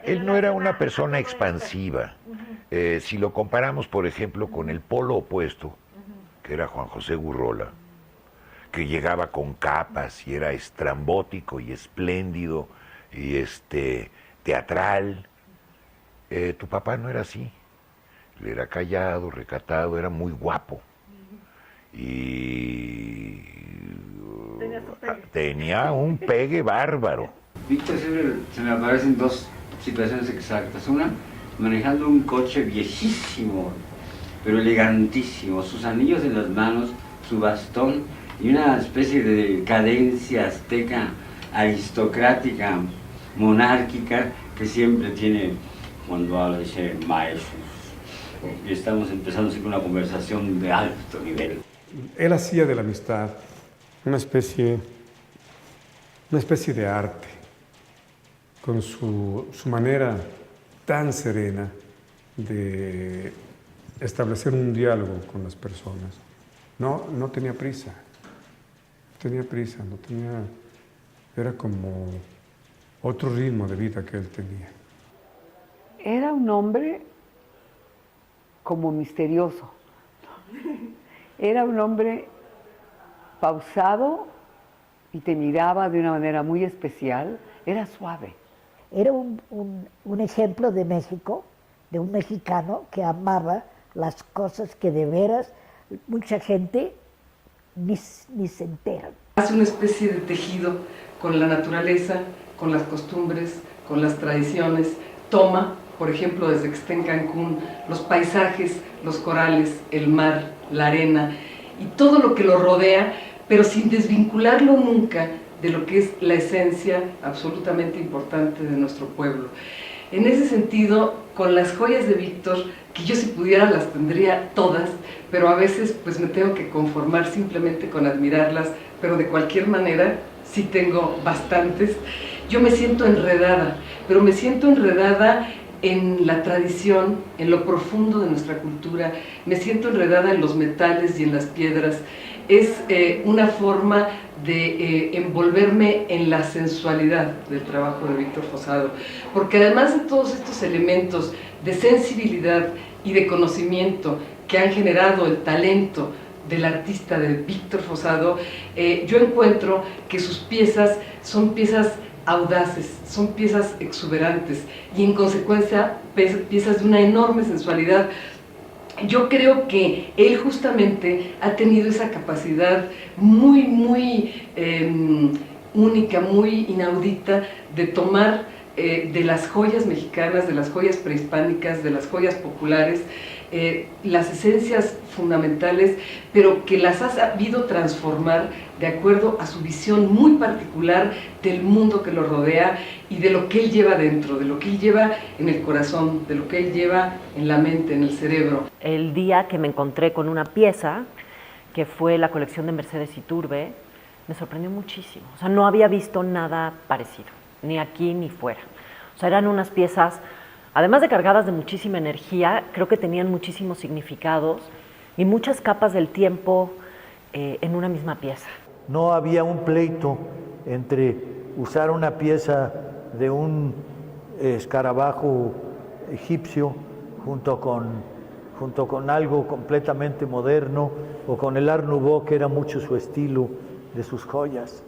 Él no era una persona expansiva. Si lo comparamos, por ejemplo, con el polo opuesto, que era Juan José Gurrola, que llegaba con capas y era estrambótico y espléndido y teatral. Tu papá no era así. Él era callado, recatado, era muy guapo. Y tenía un pegue bárbaro. Víctor siempre se me aparecen dos situaciones exactas. Una, manejando un coche viejísimo, pero elegantísimo, sus anillos en las manos, su bastón y una especie de cadencia azteca, aristocrática, monárquica, que siempre tiene cuando habla, dice maestros. Y estamos empezando así con una conversación de alto nivel. Él hacía de la amistad una especie de arte, con su manera tan serena de establecer un diálogo con las personas. No tenía prisa, era como otro ritmo de vida que él tenía. Era un hombre como misterioso. Era un hombre pausado y te miraba de una manera muy especial. Era suave. Era un ejemplo de México, de un mexicano que amaba las cosas que de veras mucha gente ni se entera. Hace una especie de tejido con la naturaleza, con las costumbres, con las tradiciones. Toma, por ejemplo, desde que está en Cancún, los paisajes, los corales, el mar, la arena y todo lo que lo rodea, pero sin desvincularlo nunca de lo que es la esencia absolutamente importante de nuestro pueblo. En ese sentido, con las joyas de Víctor, que yo si pudiera las tendría todas, pero a veces pues me tengo que conformar simplemente con admirarlas, pero de cualquier manera sí tengo bastantes. Yo me siento enredada, pero me siento enredada en la tradición, en lo profundo de nuestra cultura, me siento enredada en los metales y en las piedras. Es una forma de envolverme en la sensualidad del trabajo de Víctor Fossado, porque además de todos estos elementos de sensibilidad y de conocimiento que han generado el talento del artista de Víctor Fossado, yo encuentro que sus piezas son piezas audaces, son piezas exuberantes y en consecuencia piezas de una enorme sensualidad. Yo creo que él justamente ha tenido esa capacidad muy única, muy inaudita de tomar de las joyas mexicanas, de las joyas prehispánicas, de las joyas populares, las esencias fundamentales, pero que las ha sabido transformar de acuerdo a su visión muy particular del mundo que lo rodea y de lo que él lleva dentro, de lo que él lleva en el corazón, de lo que él lleva en la mente, en el cerebro. El día que me encontré con una pieza, que fue la colección de Mercedes Iturbe, me sorprendió muchísimo. O sea, no había visto nada parecido, ni aquí ni fuera. O sea, eran unas piezas, además de cargadas de muchísima energía, creo que tenían muchísimos significados y muchas capas del tiempo en una misma pieza. No había un pleito entre usar una pieza de un escarabajo egipcio junto con algo completamente moderno o con el Art Nouveau, que era mucho su estilo de sus joyas.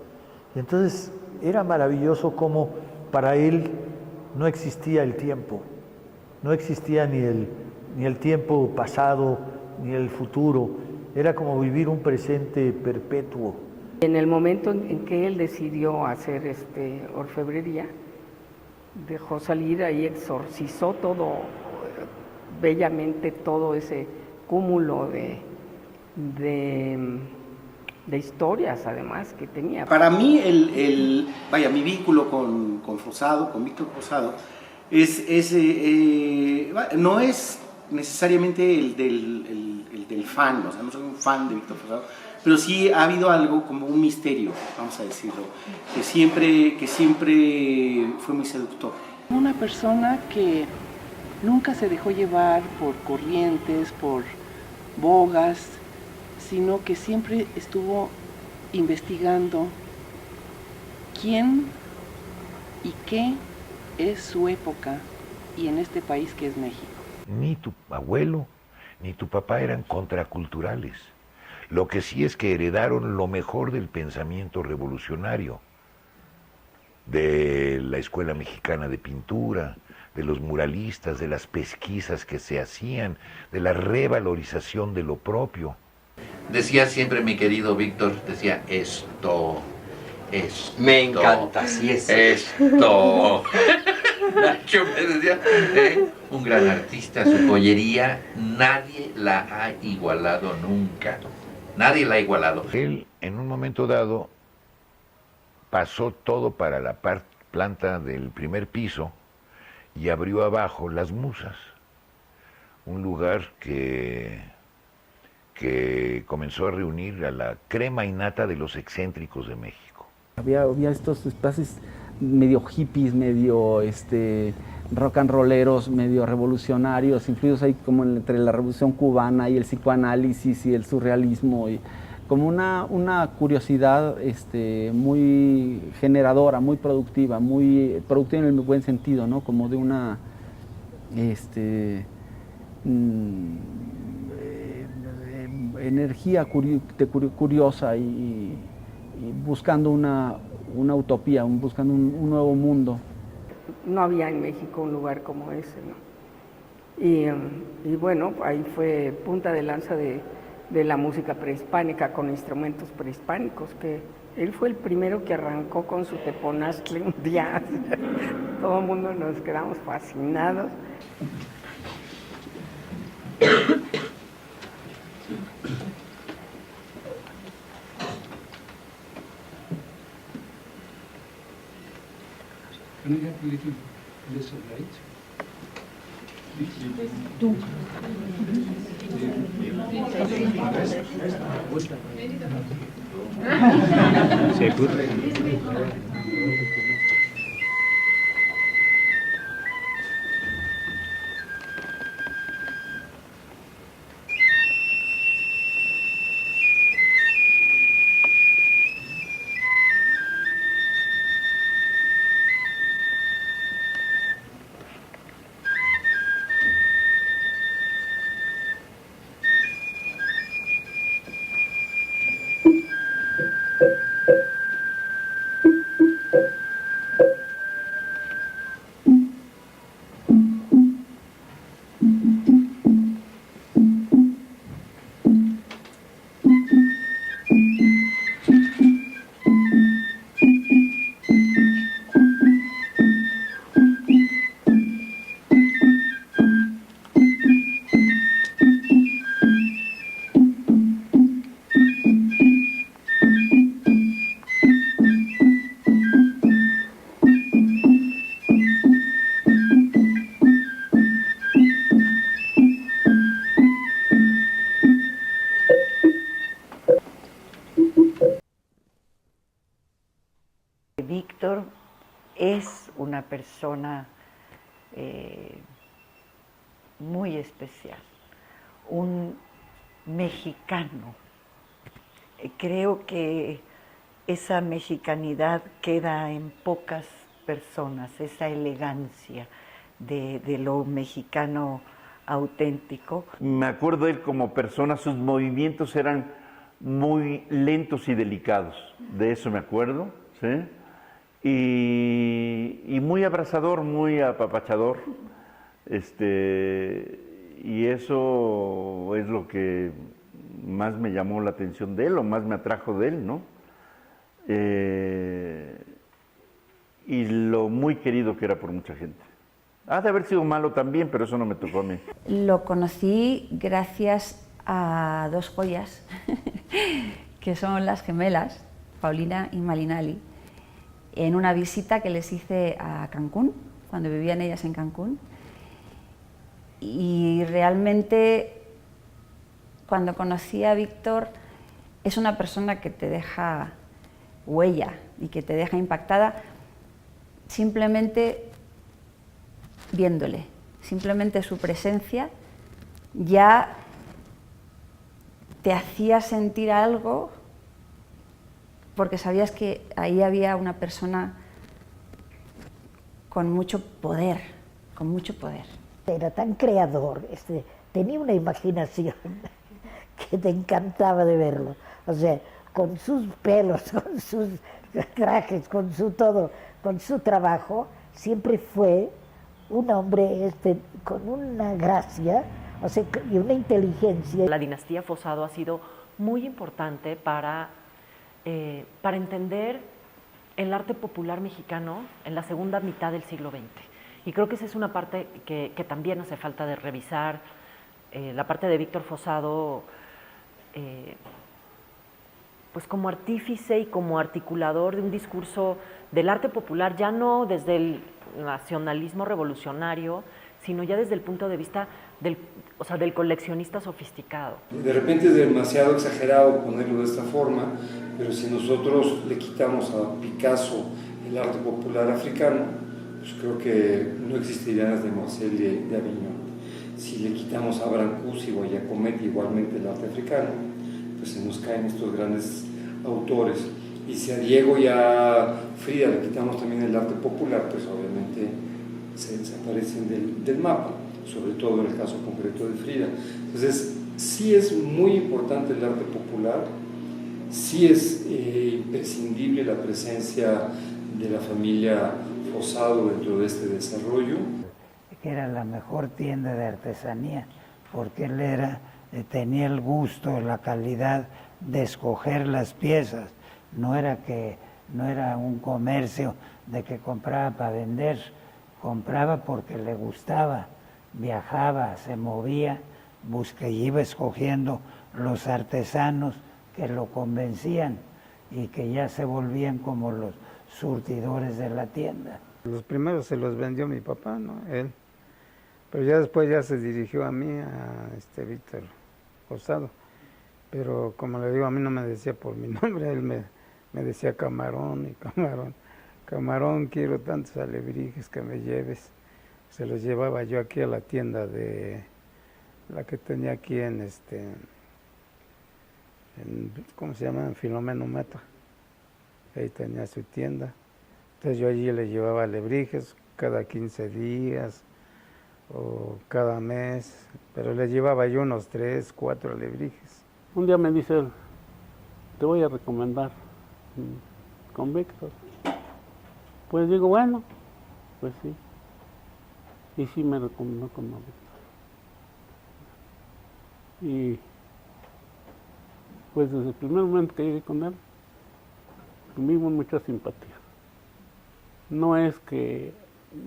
Y entonces era maravilloso cómo para él no existía el tiempo, no existía ni el tiempo pasado ni el futuro, era como vivir un presente perpetuo. En el momento en que él decidió hacer orfebrería, dejó salir, ahí exorcizó todo, bellamente todo ese cúmulo de historias además que tenía. Para mí, mi vínculo con Fossado, con Víctor Fossado, no es necesariamente el del fan, o sea, no soy un fan de Víctor Fossado, pero sí ha habido algo como un misterio, vamos a decirlo, que siempre fue muy seductor. Una persona que nunca se dejó llevar por corrientes, por bogas, sino que siempre estuvo investigando quién y qué es su época y en este país que es México. Ni tu abuelo ni tu papá eran contraculturales. Lo que sí es que heredaron lo mejor del pensamiento revolucionario, de la Escuela Mexicana de Pintura, de los muralistas, de las pesquisas que se hacían, de la revalorización de lo propio. Decía siempre mi querido Víctor, decía esto. Me encanta, sí es. Esto. Nacho me decía, un gran artista, su joyería, nadie la ha igualado nunca. Nadie la ha igualado. Él, en un momento dado, pasó todo para la planta del primer piso y abrió abajo Las Musas, un lugar que comenzó a reunir a la crema innata de los excéntricos de México. Había estos espacios medio hippies, medio rock and rolleros, medio revolucionarios, incluidos ahí como entre la revolución cubana y el psicoanálisis y el surrealismo, y como una curiosidad muy generadora, muy productiva en el buen sentido, ¿no? Como de una energía curiosa y buscando una utopía, buscando un nuevo mundo. No había en México un lugar como ese, ¿no? Y bueno, ahí fue punta de lanza de la música prehispánica con instrumentos prehispánicos, que él fue el primero que arrancó con su teponaztle un día. Todo el mundo nos quedamos fascinados. Can I have a little less of light? Se put. Víctor es una persona muy especial, un mexicano. Creo que esa mexicanidad queda en pocas personas, esa elegancia de lo mexicano auténtico. Me acuerdo de él como persona, sus movimientos eran muy lentos y delicados, de eso me acuerdo, ¿sí? Y muy abrazador, muy apapachador, y eso es lo que más me llamó la atención de él, o más me atrajo de él, ¿no? Y lo muy querido que era por mucha gente. Ha de haber sido malo también, pero eso no me tocó a mí. Lo conocí gracias a dos joyas, que son las gemelas, Paulina y Malinali, en una visita que les hice a Cancún, cuando vivían ellas en Cancún. Y realmente, cuando conocí a Víctor, es una persona que te deja huella y que te deja impactada simplemente viéndole, simplemente su presencia ya te hacía sentir algo, porque sabías que ahí había una persona con mucho poder, con mucho poder. Era tan creador, tenía una imaginación que te encantaba de verlo. O sea, con sus pelos, con sus trajes, con su todo, con su trabajo, siempre fue un hombre con una gracia, o sea, y una inteligencia. La dinastía Fossado ha sido muy importante para entender el arte popular mexicano en la segunda mitad del siglo XX. Y creo que esa es una parte que también hace falta de revisar. La parte de Víctor Fossado, pues como artífice y como articulador de un discurso del arte popular, ya no desde el nacionalismo revolucionario, sino ya desde el punto de vista del coleccionista sofisticado. De repente es demasiado exagerado ponerlo de esta forma, pero si nosotros le quitamos a Picasso el arte popular africano, pues creo que no existirían las de Marcel de Avignon. Si le quitamos a Brancusi o a Giacometti igualmente el arte africano, pues se nos caen estos grandes autores. Y si a Diego y a Frida le quitamos también el arte popular, pues obviamente se desaparecen del mapa, sobre todo en el caso concreto de Frida. Entonces, sí es muy importante el arte popular, sí es imprescindible la presencia de la familia Fossado dentro de este desarrollo. Que era la mejor tienda de artesanía, porque él tenía el gusto, la calidad de escoger las piezas. No era un comercio de que compraba para vender, compraba porque le gustaba, viajaba, se movía, y iba escogiendo los artesanos que lo convencían y que ya se volvían como los surtidores de la tienda. Los primeros se los vendió mi papá, ¿no? Él. Pero ya después ya se dirigió a mí, a Víctor Fossado. Pero como le digo, a mí no me decía por mi nombre, él me decía Camarón y Camarón. Camarón, quiero tantos alebrijes que me lleves. Se los llevaba yo aquí a la tienda de la que tenía aquí en ¿cómo se llama? En Filomeno Meta. Ahí tenía su tienda. Entonces yo allí le llevaba alebrijes cada 15 días o cada mes, pero le llevaba yo unos 3, 4 alebrijes. Un día me dice él, te voy a recomendar con Víctor. Pues digo, bueno, pues sí. Y sí me recomendó con Víctor. Y pues desde el primer momento que llegué con él, tuvimos mucha simpatía. No es que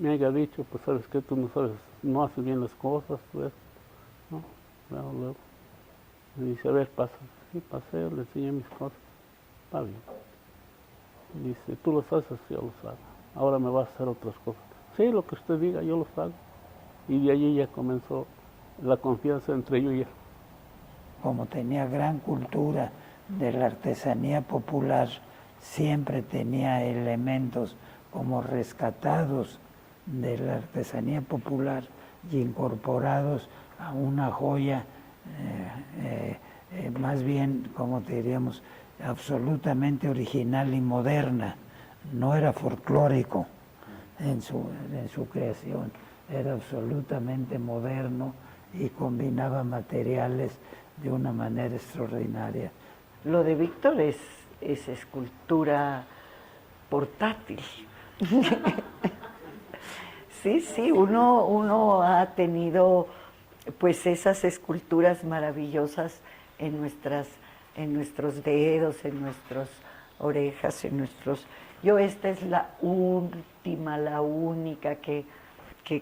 me haya dicho, pues sabes que tú no sabes, no haces bien las cosas, pues, ¿no? Luego. Me dice, a ver, pasa. Sí, pasé, le enseñé mis cosas. Está bien. Dice, tú lo haces, yo lo hago. Ahora me vas a hacer otras cosas. Sí, lo que usted diga, yo lo hago. Y de allí ya comenzó la confianza entre yo y él. Como tenía gran cultura de la artesanía popular, siempre tenía elementos como rescatados de la artesanía popular y incorporados a una joya más bien, como te diríamos, absolutamente original y moderna. No era folclórico en su creación, era absolutamente moderno y combinaba materiales de una manera extraordinaria. Lo de Víctor es escultura portátil. Sí, uno ha tenido pues esas esculturas maravillosas en nuestros dedos, en nuestras orejas, Yo esta es la última, la única que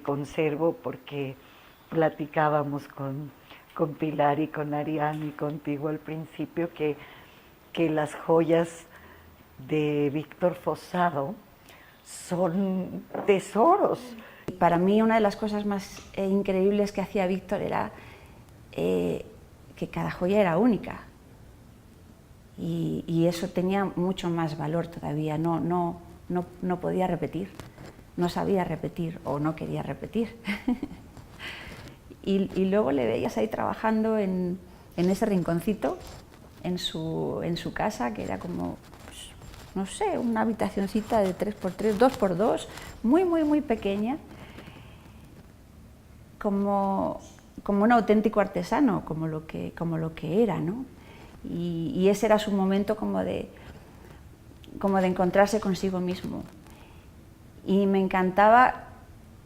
conservo porque platicábamos con Pilar y con Ariane y contigo al principio que las joyas de Víctor Fossado son tesoros. Para mí una de las cosas más increíbles que hacía Víctor era que cada joya era única y eso tenía mucho más valor todavía, no podía repetir, no sabía repetir o no quería repetir. Y luego le veías ahí trabajando en ese rinconcito, en su casa, que era como pues, no sé, una habitacioncita de 3x3, 2x2, muy, muy, muy pequeña, como un auténtico artesano, como lo que era, ¿no? Y ese era su momento como de encontrarse consigo mismo. Y me encantaba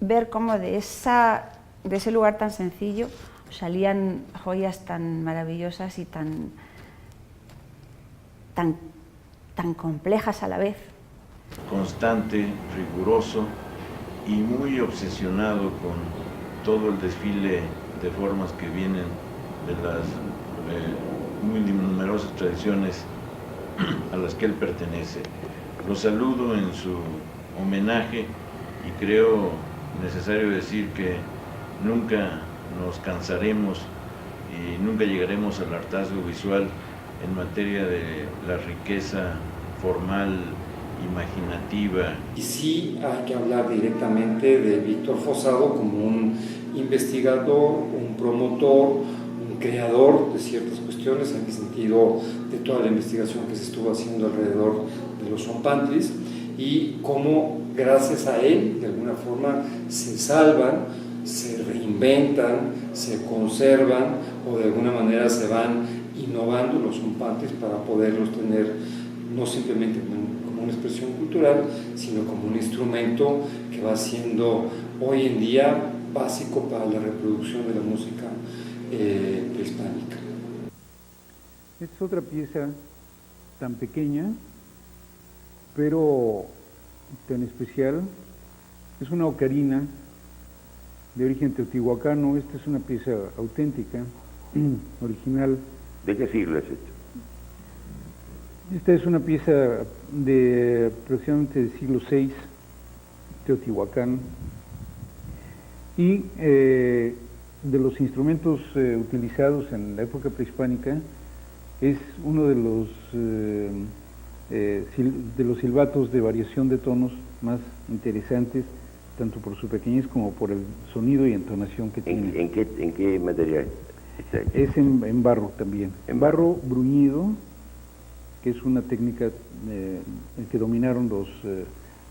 ver cómo de ese lugar tan sencillo salían joyas tan maravillosas y tan complejas a la vez. Constante, riguroso y muy obsesionado con todo el desfile de formas que vienen de las muy numerosas tradiciones a las que él pertenece. Lo saludo en su homenaje y creo necesario decir que nunca nos cansaremos y nunca llegaremos al hartazgo visual en materia de la riqueza formal, imaginativa. Y sí hay que hablar directamente de Víctor Fossado como un investigador, un promotor, un creador de ciertas cuestiones, en el sentido de toda la investigación que se estuvo haciendo alrededor de los zompantlis, y cómo gracias a él, de alguna forma, se salvan, se reinventan, se conservan o de alguna manera se van innovando los zompantlis para poderlos tener no simplemente como una expresión cultural, sino como un instrumento que va siendo hoy en día básico para la reproducción de la música prehispánica. Esta es otra pieza tan pequeña, pero tan especial. Es una ocarina de origen teotihuacano. Esta es una pieza auténtica, original. ¿De qué siglo es esto? Esta es una pieza de aproximadamente del siglo VI, Teotihuacán, y de los instrumentos utilizados en la época prehispánica es uno de los silbatos de variación de tonos más interesantes, tanto por su pequeñez como por el sonido y entonación que tiene. ¿En qué material? Es en barro también. En barro bruñido, que es una técnica que dominaron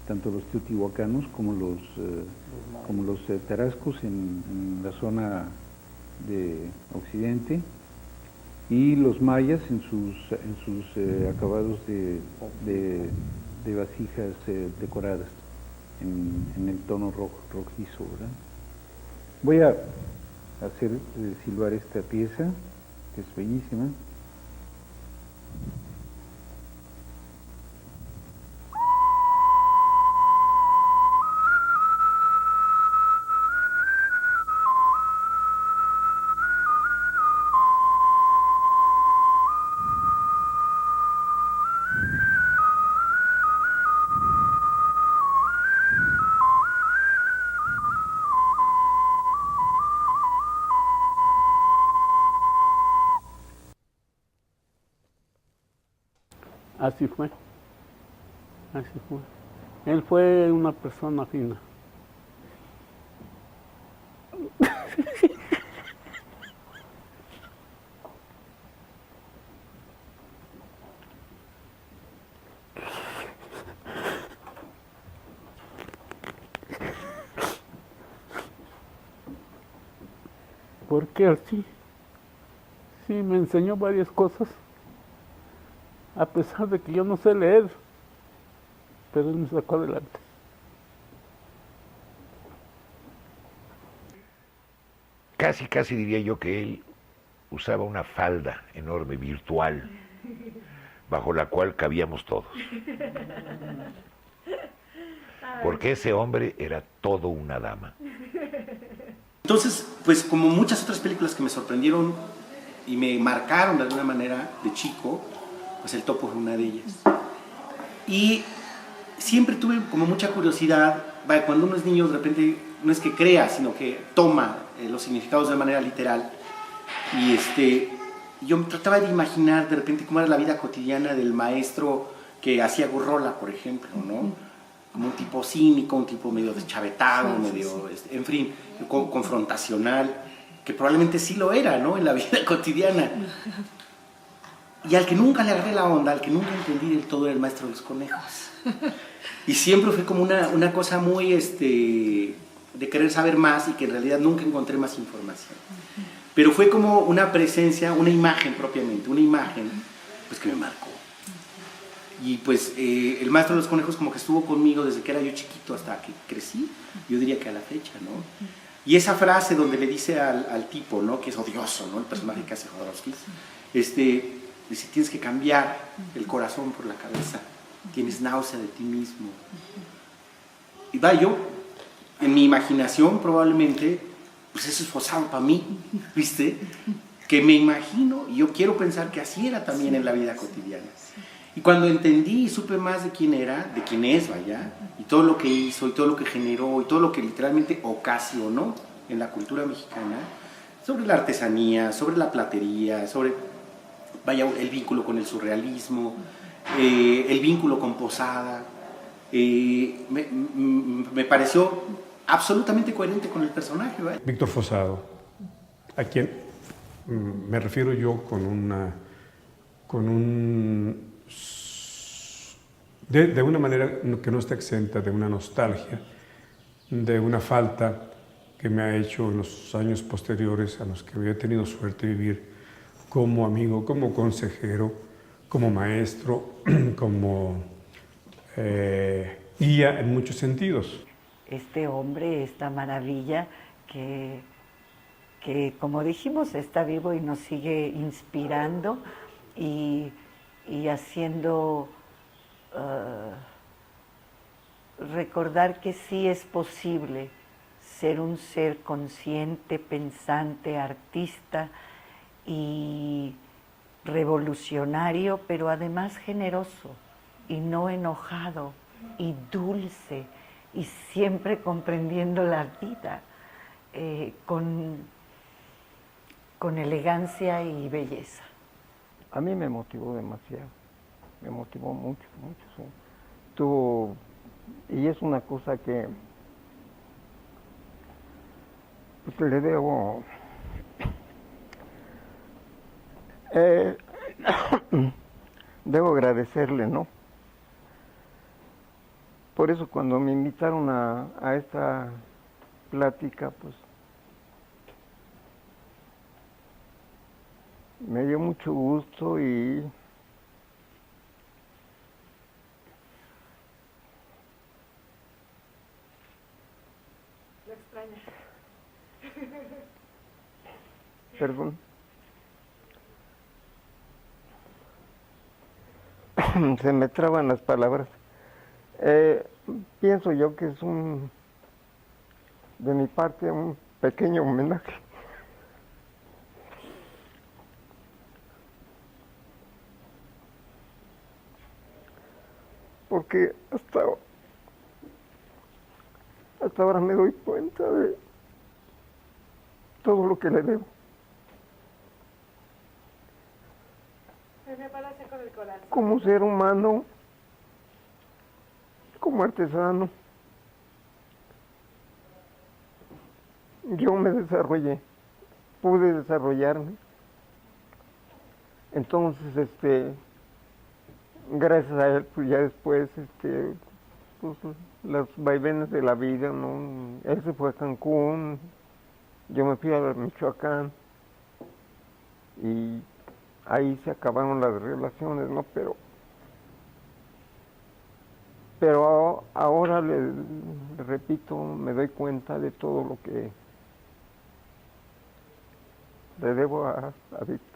tanto los teotihuacanos como los tarascos en la zona de Occidente, y los mayas en sus acabados de vasijas decoradas en el tono rojizo, ¿verdad? Voy a hacer silbar esta pieza, que es bellísima. Así fue. Él fue una persona fina. Porque él sí me enseñó varias cosas. A pesar de que yo no sé leer, pero él me sacó adelante. Casi diría yo que él usaba una falda enorme, virtual, bajo la cual cabíamos todos. Porque ese hombre era todo una dama. Entonces, pues como muchas otras películas que me sorprendieron y me marcaron de alguna manera de chico, pues El Topo fue una de ellas. Y siempre tuve como mucha curiosidad, cuando uno es niño de repente no es que crea, sino que toma los significados de manera literal. Y yo trataba de imaginar de repente cómo era la vida cotidiana del maestro que hacía Gurrola, por ejemplo, ¿no? Como un tipo cínico, un tipo medio deschavetado, medio, en fin, confrontacional, que probablemente sí lo era, ¿no? En la vida cotidiana. Y al que nunca le agarré la onda, al que nunca entendí del todo, era el maestro de los conejos. Y siempre fue como una cosa muy de querer saber más y que en realidad nunca encontré más información. Pero fue como una presencia, una imagen propiamente, una imagen pues que me marcó. Y pues el maestro de los conejos como que estuvo conmigo desde que era yo chiquito hasta que crecí, yo diría que a la fecha, ¿no? Y esa frase donde le dice al tipo, ¿no? Que es odioso, ¿no? El personaje que hace Jodorowsky, dice, tienes que cambiar el corazón por la cabeza, tienes náusea de ti mismo. Y va, yo, en mi imaginación probablemente, pues eso es Fossado para mí, ¿viste? Que me imagino, y yo quiero pensar que así era también en la vida cotidiana. Y cuando entendí y supe más de quién era, de quién es, vaya, y todo lo que hizo, y todo lo que generó, y todo lo que literalmente ocasionó en la cultura mexicana, sobre la artesanía, sobre la platería, sobre, vaya, el vínculo con el surrealismo, el vínculo con Posada, me pareció absolutamente coherente con el personaje, ¿vale? Víctor Fossado, a quien me refiero yo de una manera que no está exenta de una nostalgia, de una falta que me ha hecho en los años posteriores a los que he tenido suerte de vivir como amigo, como consejero, como maestro, como guía en muchos sentidos. Este hombre, esta maravilla que como dijimos está vivo y nos sigue inspirando y haciendo recordar que sí es posible ser un ser consciente, pensante, artista y revolucionario, pero además generoso y no enojado y dulce y siempre comprendiendo la vida con elegancia y belleza. A mí me motivó demasiado, me motivó mucho, mucho. Sí. Y es una cosa que pues, le debo... debo agradecerle, ¿no? Por eso cuando me invitaron a esta plática, pues me dio mucho gusto y Lo extraño. Perdón. Se me traban las palabras. Pienso yo que es de mi parte, un pequeño homenaje. Porque hasta ahora me doy cuenta de todo lo que le debo. Me parece con el corazón. Como ser humano, como artesano, yo me desarrollé, pude desarrollarme. Entonces, gracias a él, pues ya después, pues, los vaivenes de la vida, ¿no? Él se fue a Cancún, yo me fui a Michoacán y ahí se acabaron las relaciones, ¿no? Pero ahora le repito, me doy cuenta de todo lo que le debo a Víctor.